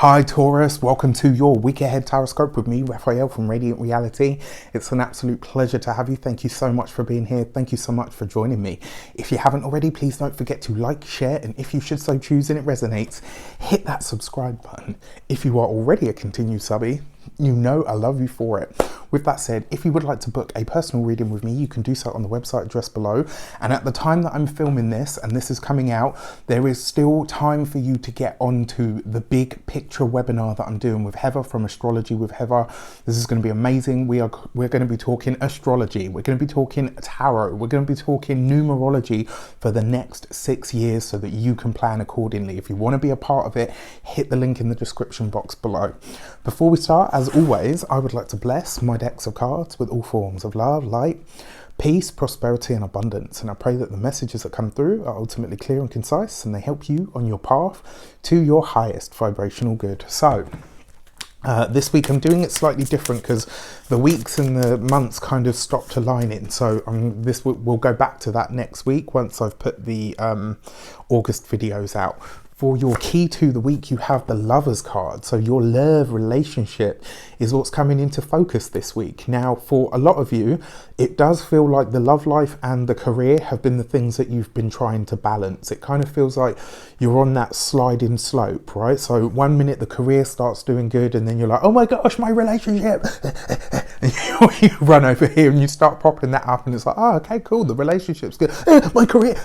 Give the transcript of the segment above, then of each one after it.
Hi Taurus, welcome to your week ahead tarot with me, Raphael from Reydiant Reality. It's an absolute pleasure to have you. Thank you so much for being here. Thank you so much for joining me. If you haven't already, please don't forget to like, share, and if you should so choose and it resonates, hit that subscribe button. If you are already a continued subby, you know I love you for it. With that said, if you would like to book a personal reading with me, you can do so on the website address below. And at the time that I'm filming this, and this is coming out, there is still time for you to get onto the big picture webinar that I'm doing with Heather from Astrology with Heather. This is going to be amazing. We're going to be talking astrology. We're going to be talking tarot. We're going to be talking numerology for the next 6 years so that you can plan accordingly. If you want to be a part of it, hit the link in the description box below. Before we start, as always, I would like to bless my decks of cards with all forms of love, light, peace, prosperity and abundance. And I pray that the messages that come through are ultimately clear and concise and they help you on your path to your highest vibrational good. So this week I'm doing it slightly different because the weeks and the months kind of stopped aligning. So we'll go back to that next week once I've put the August videos out. For your key to the week, you have the Lovers card. So your love relationship is what's coming into focus this week. Now, for a lot of you, it does feel like the love life and the career have been the things that you've been trying to balance. It kind of feels like you're on that sliding slope, right? So 1 minute the career starts doing good and then you're like, oh my gosh, my relationship. And you run over here and you start propping that up and it's like, oh, okay, cool. The relationship's good. My career,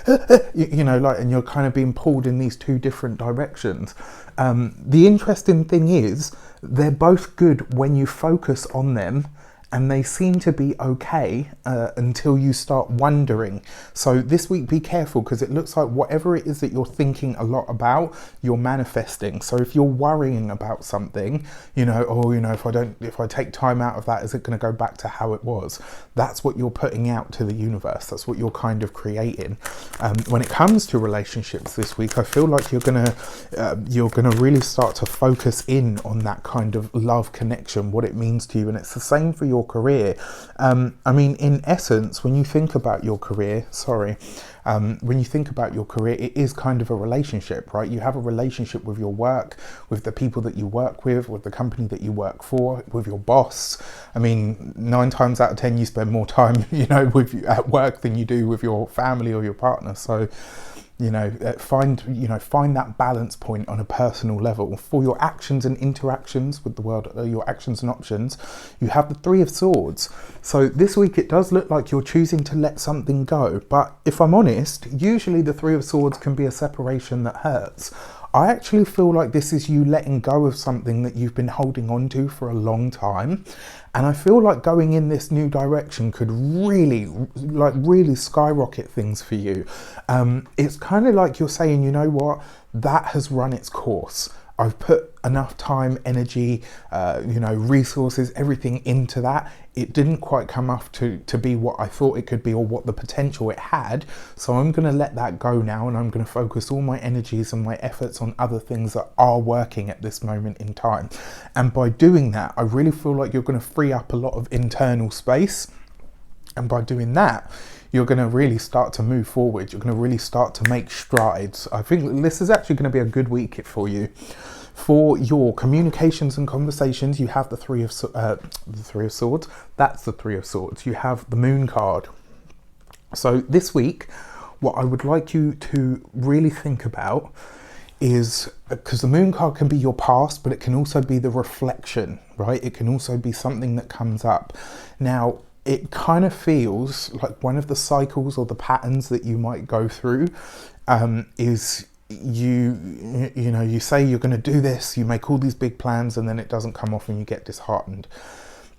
you know, like, and you're kind of being pulled in these two different directions. The interesting thing is they're both good when you focus on them and they seem to be okay until you start wondering. So this week, be careful because it looks like whatever it is that you're thinking a lot about, you're manifesting. So if you're worrying about something, you know, oh, you know, if I take time out of that, is it going to go back to how it was? That's what you're putting out to the universe. That's what you're kind of creating. When it comes to relationships this week, I feel like you're gonna really start to focus in on that kind of love connection, what it means to you, and it's the same for your career. I mean, in essence, when you think about your career, when you think about your career, it is kind of a relationship, right? You have a relationship with your work, with the people that you work with the company that you work for, with your boss. I mean, 9 times out of 10, you spend more time, you know, at work than you do with your family or your partner. So, you know, find that balance point on a personal level. For your actions and interactions with the world, your actions and options, you have the 3 of Swords. So this week it does look like you're choosing to let something go. But if I'm honest, usually the 3 of Swords can be a separation that hurts. I actually feel like this is you letting go of something that you've been holding on to for a long time. And I feel like going in this new direction could really skyrocket things for you. It's kind of like you're saying, you know what, that has run its course. I've put enough time, energy, you know, resources, everything into that. It didn't quite come off to be what I thought it could be or what the potential it had. So I'm going to let that go now and I'm going to focus all my energies and my efforts on other things that are working at this moment in time. And by doing that, I really feel like you're going to free up a lot of internal space. And by doing that, you're going to really start to move forward. You're going to really start to make strides. I think this is actually going to be a good week for you. For your communications and conversations, you have the 3 of Swords. That's the 3 of Swords. You have the Moon card. So this week, what I would like you to really think about is, because the Moon card can be your past, but it can also be the reflection, right? It can also be something that comes up. Now, it kind of feels like one of the cycles or the patterns that you might go through is you say you're going to do this, you make all these big plans and then it doesn't come off and you get disheartened.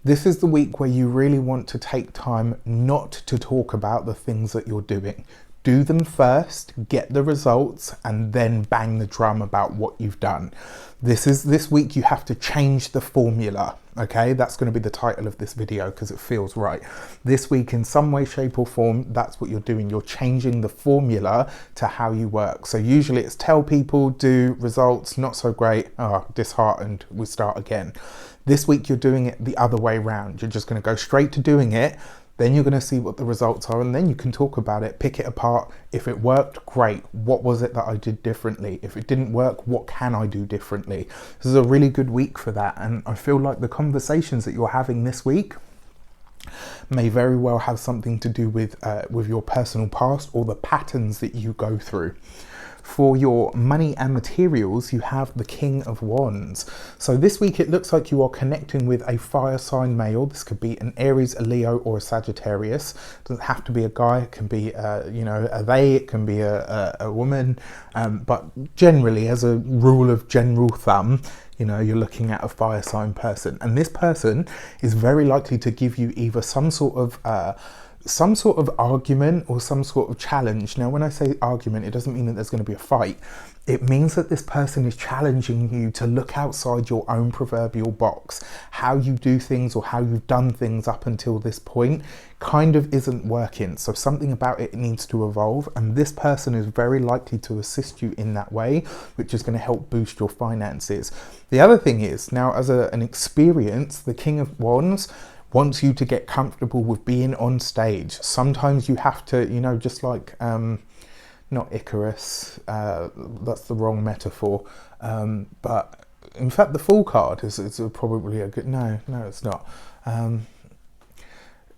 This is the week where you really want to take time not to talk about the things that you're doing. Do them first, get the results, and then bang the drum about what you've done. This week you have to change the formula, okay? That's going to be the title of this video because it feels right. This week, in some way, shape or form, that's what you're doing. You're changing the formula to how you work. So usually it's tell people, do, results, not so great, disheartened, we start again. This week you're doing it the other way around. You're just going to go straight to doing it, Then you're going to see what the results are, and then you can talk about it, pick it apart. If it worked, great. What was it that I did differently? If it didn't work, what can I do differently? This is a really good week for that, and I feel like the conversations that you're having this week may very well have something to do with your personal past or the patterns that you go through. For your money and materials, you have the King of Wands. So this week it looks like you are connecting with a fire sign male. This could be an Aries, a Leo, or a Sagittarius. It doesn't have to be a guy. It can be, a they. It can be a woman. But generally, as a rule of general thumb, you're looking at a fire sign person. And this person is very likely to give you either some sort of argument or some sort of challenge. Now, when I say argument, it doesn't mean that there's going to be a fight. It means that this person is challenging you to look outside your own proverbial box. How you do things or how you've done things up until this point kind of isn't working. So something about it needs to evolve, and this person is very likely to assist you in that way, which is going to help boost your finances. The other thing is, now as an experience, the King of Wands wants you to get comfortable with being on stage. Sometimes you have to, just like, not Icarus, that's the wrong metaphor, but in fact the Fool card is probably a good, no it's not.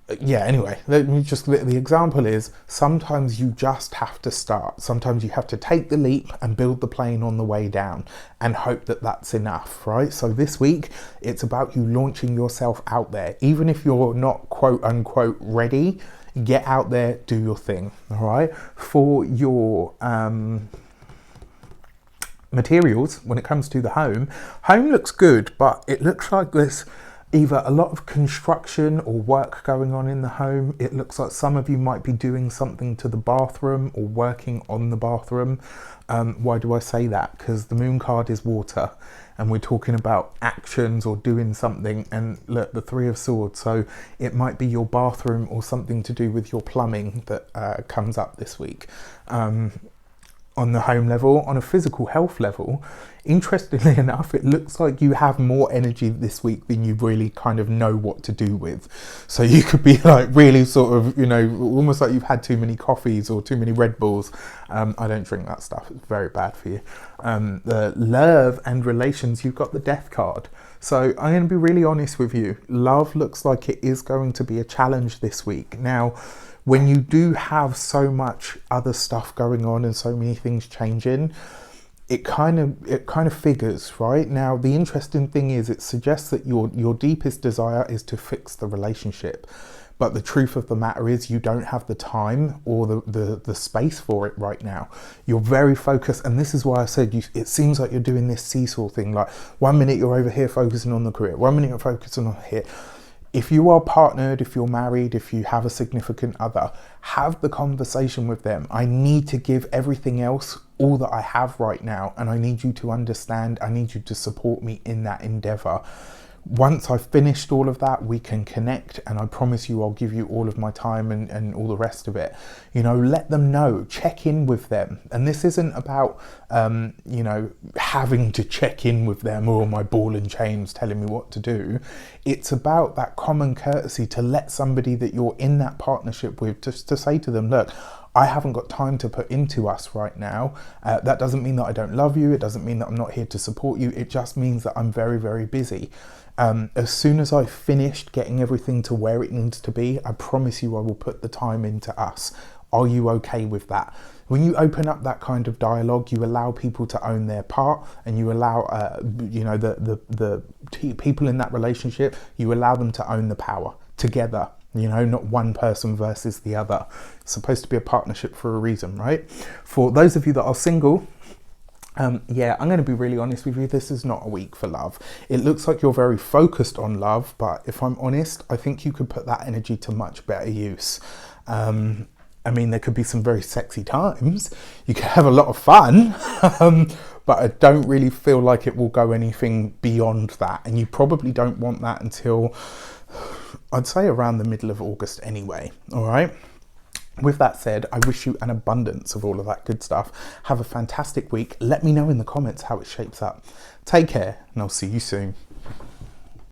Anyway, the example is sometimes you just have to start. Sometimes you have to take the leap and build the plane on the way down and hope that that's enough, right? So this week, it's about you launching yourself out there. Even if you're not quote unquote ready, get out there, do your thing, all right? For your materials, when it comes to the home looks good, but it looks like there's either a lot of construction or work going on in the home. It looks like some of you might be doing something to the bathroom or working on the bathroom. Why do I say that? Because the moon card is water, and we're talking about actions or doing something, and look, the Three of Swords. So it might be your bathroom or something to do with your plumbing that comes up this week. On the home level, on a physical health level, interestingly enough, it looks like you have more energy this week than you really kind of know what to do with. So you could be like really sort of, almost like you've had too many coffees or too many Red Bulls. I don't drink that stuff. It's very bad for you. The love and relations, you've got the Death card. So I'm going to be really honest with you. Love looks like it is going to be a challenge this week. Now, when you do have so much other stuff going on and so many things changing, it kind of figures, right? Now, the interesting thing is it suggests that your deepest desire is to fix the relationship. But the truth of the matter is you don't have the time or the space for it right now. You're very focused, and this is why I said it seems like you're doing this seesaw thing. Like 1 minute you're over here focusing on the career, 1 minute you're focusing on here. If you are partnered, if you're married, if you have a significant other, have the conversation with them. I need to give everything else all that I have right now, and I need you to understand, I need you to support me in that endeavor. Once I've finished all of that, we can connect, and I promise you I'll give you all of my time and all the rest of it. Let them know, check in with them. And this isn't about, having to check in with them or my ball and chains telling me what to do. It's about that common courtesy to let somebody that you're in that partnership with, just to say to them, look, I haven't got time to put into us right now. That doesn't mean that I don't love you. It doesn't mean that I'm not here to support you. It just means that I'm very, very busy. As soon as I've finished getting everything to where it needs to be, I promise you I will put the time into us. Are you okay with that? When you open up that kind of dialogue, you allow people to own their part, and you allow, the people in that relationship, you allow them to own the power together. Not one person versus the other. It's supposed to be a partnership for a reason, right? For those of you that are single, I'm going to be really honest with you. This is not a week for love. It looks like you're very focused on love, but if I'm honest, I think you could put that energy to much better use. There could be some very sexy times. You could have a lot of fun, but I don't really feel like it will go anything beyond that. And you probably don't want that until, I'd say, around the middle of August anyway. All right. With that said, I wish you an abundance of all of that good stuff. Have a fantastic week. Let me know in the comments how it shapes up. Take care, and I'll see you soon.